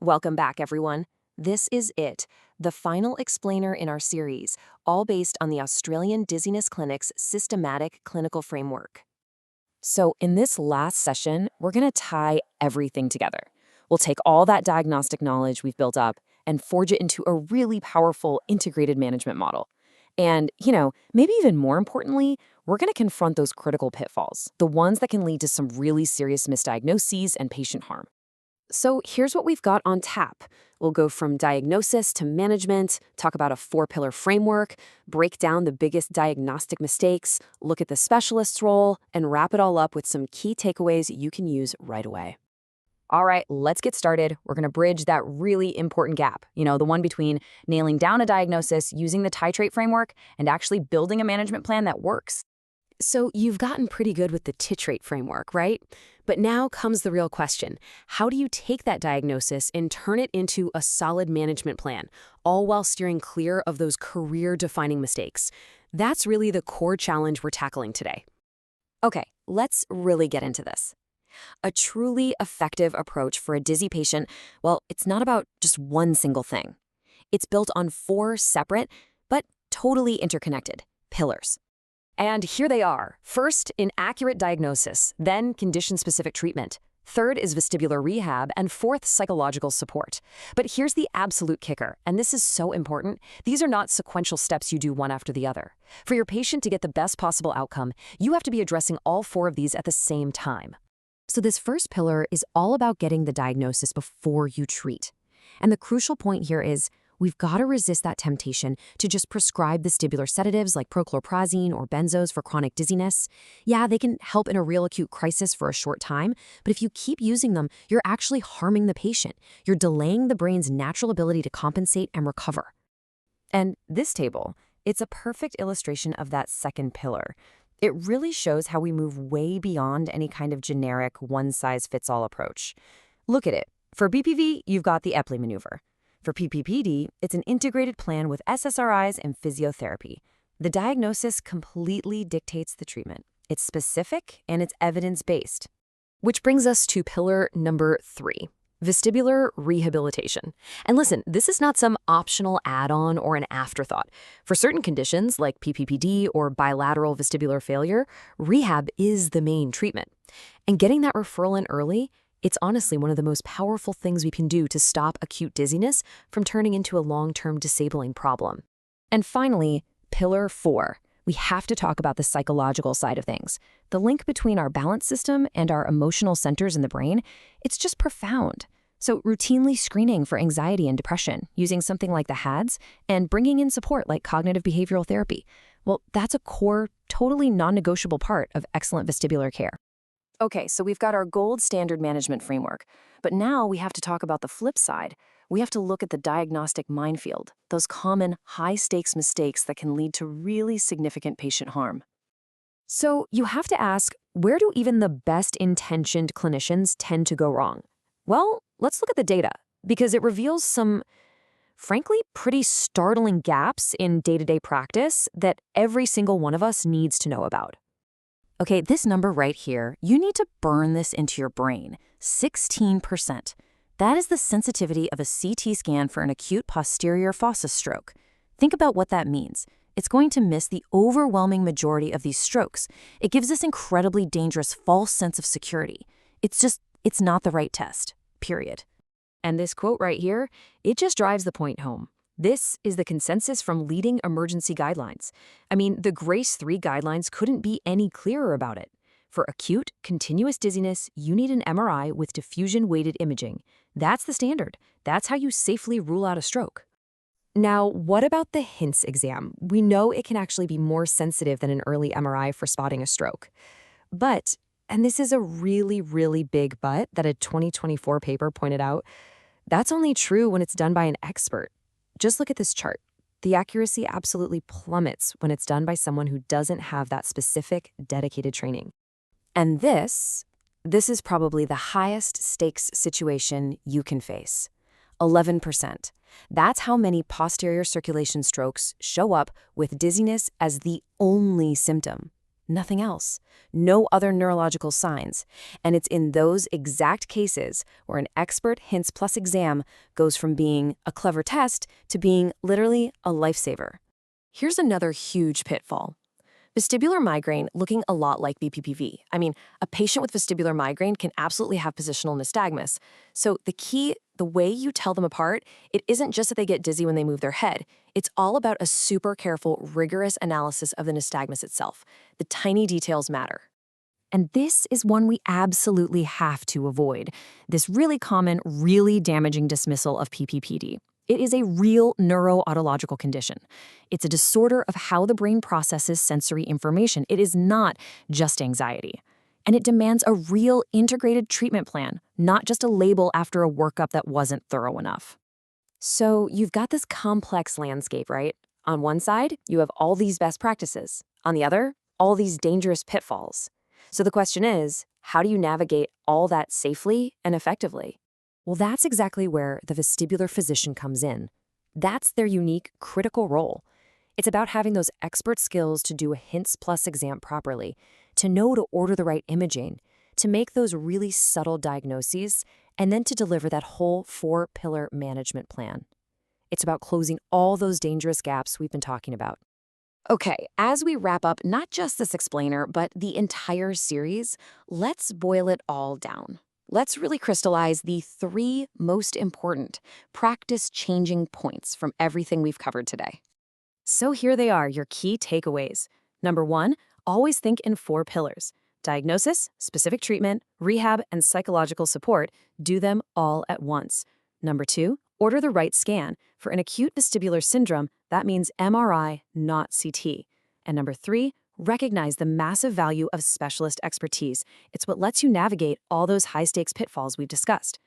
Welcome back, everyone. This is it, the final explainer in our series, all based on the Australian Dizziness Clinics systematic clinical framework. So in this last session, we're going to tie everything together. We'll take all that diagnostic knowledge we've built up and forge it into a really powerful integrated management model. And, maybe even more importantly, we're going to confront those critical pitfalls, the ones that can lead to some really serious misdiagnoses and patient harm. So here's what we've got on tap. We'll go from diagnosis to management, talk about a 4-pillar framework, break down the biggest diagnostic mistakes, look at the specialist's role, and wrap it all up with some key takeaways you can use right away. All right, let's get started. We're going to bridge that really important gap, the one between nailing down a diagnosis, using the TiTrATE framework, and actually building a management plan that works. So you've gotten pretty good with the TiTrATE framework, right? But now comes the real question. How do you take that diagnosis and turn it into a solid management plan, all while steering clear of those career-defining mistakes? That's really the core challenge we're tackling today. Okay, let's really get into this. A truly effective approach for a dizzy patient, well, it's not about just one single thing. It's built on 4 separate, but totally interconnected pillars. And here they are. First, inaccurate diagnosis, then condition-specific treatment. Third is vestibular rehab, and fourth, psychological support. But here's the absolute kicker, and this is so important. These are not sequential steps you do one after the other. For your patient to get the best possible outcome, you have to be addressing all 4 of these at the same time. So this first pillar is all about getting the diagnosis before you treat. And the crucial point here is we've got to resist that temptation to just prescribe vestibular sedatives like prochlorperazine or benzos for chronic dizziness. Yeah, they can help in a real acute crisis for a short time, but if you keep using them, you're actually harming the patient. You're delaying the brain's natural ability to compensate and recover. And this table, it's a perfect illustration of that second pillar. It really shows how we move way beyond any kind of generic one-size-fits-all approach. Look at it. For BPV, you've got the Epley maneuver. For PPPD, it's an integrated plan with SSRIs and physiotherapy. The diagnosis completely dictates the treatment. It's specific and it's evidence-based. Which brings us to pillar number 3. Vestibular rehabilitation. And listen, this is not some optional add-on or an afterthought. For certain conditions like PPPD or bilateral vestibular failure, rehab is the main treatment. And getting that referral in early, it's honestly one of the most powerful things we can do to stop acute dizziness from turning into a long-term disabling problem. And finally, pillar 4. We have to talk about the psychological side of things. The link between our balance system and our emotional centers in the brain, it's just profound. So routinely screening for anxiety and depression, using something like the HADS, and bringing in support like cognitive behavioral therapy, well, that's a core, totally non-negotiable part of excellent vestibular care. Okay, so we've got our gold standard management framework, but now we have to talk about the flip side. We have to look at the diagnostic minefield, those common high-stakes mistakes that can lead to really significant patient harm. So you have to ask, where do even the best-intentioned clinicians tend to go wrong? Well, let's look at the data, because it reveals some, frankly, pretty startling gaps in day-to-day practice that every single one of us needs to know about. Okay, this number right here, you need to burn this into your brain, 16%. That is the sensitivity of a CT scan for an acute posterior fossa stroke. Think about what that means. It's going to miss the overwhelming majority of these strokes. It gives this incredibly dangerous false sense of security. It's not the right test, period. And this quote right here, it just drives the point home. This is the consensus from leading emergency guidelines. I mean, the GRACE 3 guidelines couldn't be any clearer about it. For acute, continuous dizziness, you need an MRI with diffusion-weighted imaging. That's the standard. That's how you safely rule out a stroke. Now, what about the HINTS exam? We know it can actually be more sensitive than an early MRI for spotting a stroke. But, and this is a really, really big but that a 2024 paper pointed out, that's only true when it's done by an expert. Just look at this chart. The accuracy absolutely plummets when it's done by someone who doesn't have that specific, dedicated training. And this is probably the highest stakes situation you can face. 11%. That's how many posterior circulation strokes show up with dizziness as the only symptom. Nothing else. No other neurological signs. And it's in those exact cases where an expert hints plus exam goes from being a clever test to being literally a lifesaver. Here's another huge pitfall. Vestibular migraine looking a lot like BPPV. I mean, a patient with vestibular migraine can absolutely have positional nystagmus. So the way you tell them apart, it isn't just that they get dizzy when they move their head. It's all about a super careful, rigorous analysis of the nystagmus itself. The tiny details matter. And this is one we absolutely have to avoid. This really common, really damaging dismissal of PPPD. It is a real neuroautological condition. It's a disorder of how the brain processes sensory information. It is not just anxiety. And it demands a real integrated treatment plan, not just a label after a workup that wasn't thorough enough. So you've got this complex landscape, right? On one side, you have all these best practices. On the other, all these dangerous pitfalls. So the question is, how do you navigate all that safely and effectively? Well, that's exactly where the vestibular physician comes in. That's their unique, critical role. It's about having those expert skills to do a hints plus exam properly, to know to order the right imaging, to make those really subtle diagnoses, and then to deliver that whole 4-pillar management plan. It's about closing all those dangerous gaps we've been talking about. Okay, as we wrap up not just this explainer, but the entire series, let's boil it all down. Let's really crystallize the 3 most important practice-changing points from everything we've covered today. So here they are, your key takeaways. Number 1, always think in 4 pillars. Diagnosis, specific treatment, rehab, and psychological support. Do them all at once. Number 2, order the right scan. For an acute vestibular syndrome, that means MRI, not CT. And number 3, recognize the massive value of specialist expertise. It's what lets you navigate all those high-stakes pitfalls we've discussed.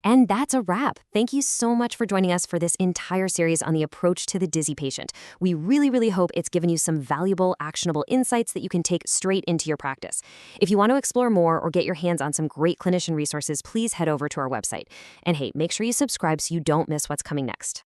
And that's a wrap. Thank you so much for joining us for this entire series on the approach to the dizzy patient. We really, really hope it's given you some valuable, actionable insights that you can take straight into your practice. If you want to explore more or get your hands on some great clinician resources, please head over to our website. And hey, make sure you subscribe so you don't miss what's coming next.